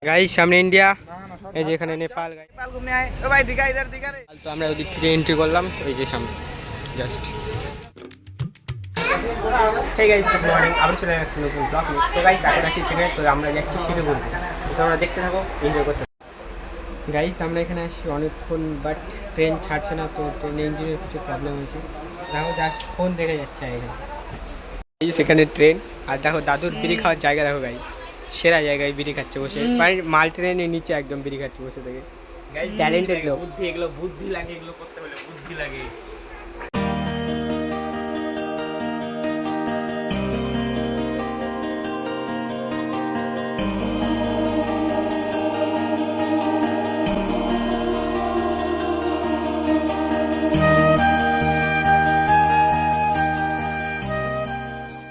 Guys সামনে India, এই যে এখানে নেপাল। নেপাল ঘুরনে আয় ও ভাই, দিঘা ইধার দিঘা রে। তো আমরা ওদিক থেকে এন্ট্রি করলাম, তো এই যে সামনে just. Hey guys, good morning. আবার চলে একটা নতুন ব্লগ নিয়ে। তো গাইস এখন আছি ট্রেনে, তো আমরা যাচ্ছি শিলিগুড়ি। তো আমরা দেখতে থাকো, এনজয় করতে। গাইস আমরা এখানে আসছি অনেকক্ষণ, বাট ট্রেন ছাড়ছে না, তো ট্রেনের ইঞ্জিনের কিছু প্রবলেম হয়েছে। দেখো জাস্ট ফোন দেখে যাচ্ছে এখানে। গাইস এখানে ট্রেন, আর দেখো দাদুর বিড়ি খাওয়ার জায়গা দেখো গাইস, সেরা জায়গায় বিড়ি খাচ্ছে বসে, মানে মাল ট্রেনের নিচে একদম বিড়ি খাচ্ছে বসে থেকে। গাইস ট্যালেন্টেড লোক, বুদ্ধি, এগুলো বুদ্ধি লাগে, এগুলো করতে হলে বুদ্ধি লাগে।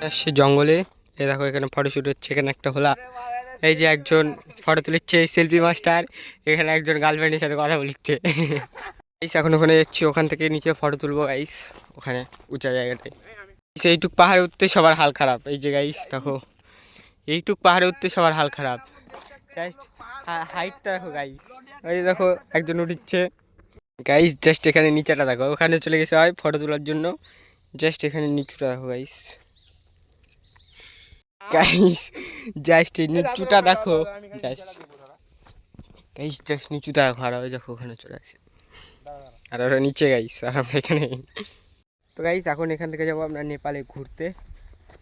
আসছে জঙ্গলে, এ দেখো এখানে ফটোশুট হচ্ছে। এখানে একটা হলা, এই যে একজন ফটো তুলিচ্ছে, সেলফি মাস্টার। এখানে একজন গার্লফ্রেন্ডের সাথে কথা বলিচ্ছে। গাইস এখন ওখানে যাচ্ছি, ওখান থেকে নিচে ফটো তুলবো গাইস, ওখানে উঁচা জায়গাটায়। এইটুক পাহাড়ে উঠতে সবার হাল খারাপ, এই যে গাইস দেখো, এইটুক পাহাড়ে উঠতে সবার হাল খারাপ। জাস্ট হাইটটা দেখো গাইস, ওই দেখো একজন উঠিচ্ছে গাইস। জাস্ট এখানে নিচেটা দেখো, ওখানে চলে গেছে হয় ফটো তোলার জন্য। জাস্ট এখানে নিচুটা দেখো গাইস, গাইস জাস্ট নিচুটা দেখো, জাস্ট গাইস জাস্ট নিচুটা দেখো। আর ওই দেখো ওখানে চলে আসে, আর ওরা নিচে গাইস, আর আমরা এখানে। তো গাইস এখন এখান থেকে যাবো আমরা নেপালে ঘুরতে।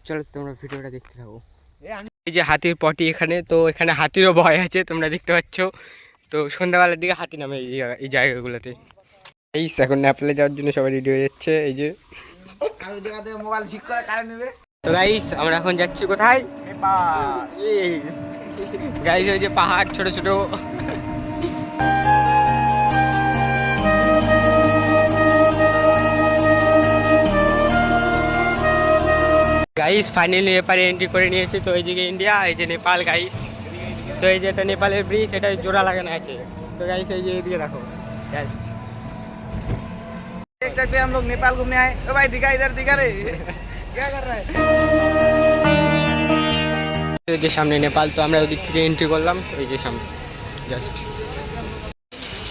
চলো তোমরা ভিডিওটা দেখতে থাকো। এই যে হাতির পটি এখানে, তো এখানে হাতিরও ভয় আছে, তোমরা দেখতে পাচ্ছ। তো সন্ধ্যাবেলার দিকে হাতি নামে এই জায়গাগুলোতে। গাইস এখন নেপালে যাওয়ার জন্য সবাই রেডি হয়ে যাচ্ছে, এই যে। মোবাইল ঠিক করে কারণ নেবে। তো গাইস আমরা এখন যাচ্ছি কোথায়? গাইস ওই যে পাহাড় ছোট ছোট। গাইস ফাইনালি নেপালে এন্ট্রি করে নিয়েছি। তো এই দিকে ইন্ডিয়া, এই যে নেপাল গাইস। তো এই যে এটা নেপালের ব্রিজ, এটা জোড়া লাগানো আছে। তো গাইস এই যে এইদিকে দেখো জাস্ট, देख सकते हैं हम लोग नेपाल घूमने आए। ओ भाई दिखा इधर दिखा रे, क्या कर रहा है? এই যে সামনে নেপাল, তো আমরা ওদিক থেকে এন্ট্রি করলাম, তো এই যে সামনে জাস্ট।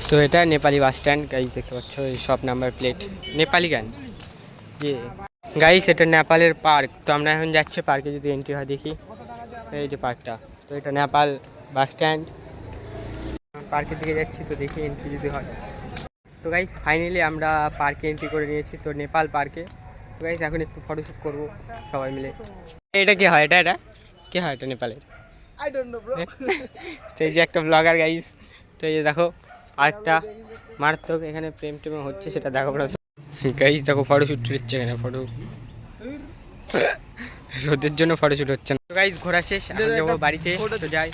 তো এটা নেপালি বাস স্ট্যান্ড গাইস, দেখতে পাচ্ছ এই সব নাম্বার প্লেট নেপালি গান। যে গাইস এটা নেপালের পার্ক, তো আমরা এখন যাচ্ছি পার্কে, যদি এন্ট্রি হয় দেখি। এই যে পার্কটা, তো এটা নেপাল বাস স্ট্যান্ড, পার্কের দিকে যাচ্ছি, তো দেখি এন্ট্রি যদি হয়। তো গাইস ফাইনালি আমরা পার্কে এন্ট্রি করে নিয়েছি, তো নেপাল পার্কে। তো গাইস এখন একটু ফটোশ্যুট করবো সবাই মিলে। এটা কি হয়, এটা কি হয় এটা নেপালের? I don't know bro. তো এই যে একটা ব্লগার গাইস, তো এই যে দেখো পার্কটা মারাত্মক, এখানে প্রেম টেম হচ্ছে সেটা দেখো গাইস। দেখো ফটোশ্যুট চলছে এখানে, ফটো রোদের জন্য ফটোশ্যুট হচ্ছে না। তো গাইস ঘোরা শেষ, এখন যাবো বাড়িতে। তো যাই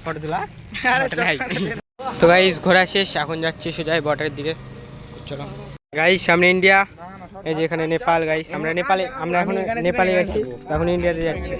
ফটো তোলা। তো গাইস ঘোরা শেষ, এখন যাচ্ছি সোজা বর্ডারের দিকে। চলো গাইস সামনে ইন্ডিয়া, এই যে এখানে নেপাল গাইস। আমরা এখন নেপালে গেছি, এখন ইন্ডিয়াতে যাচ্ছি।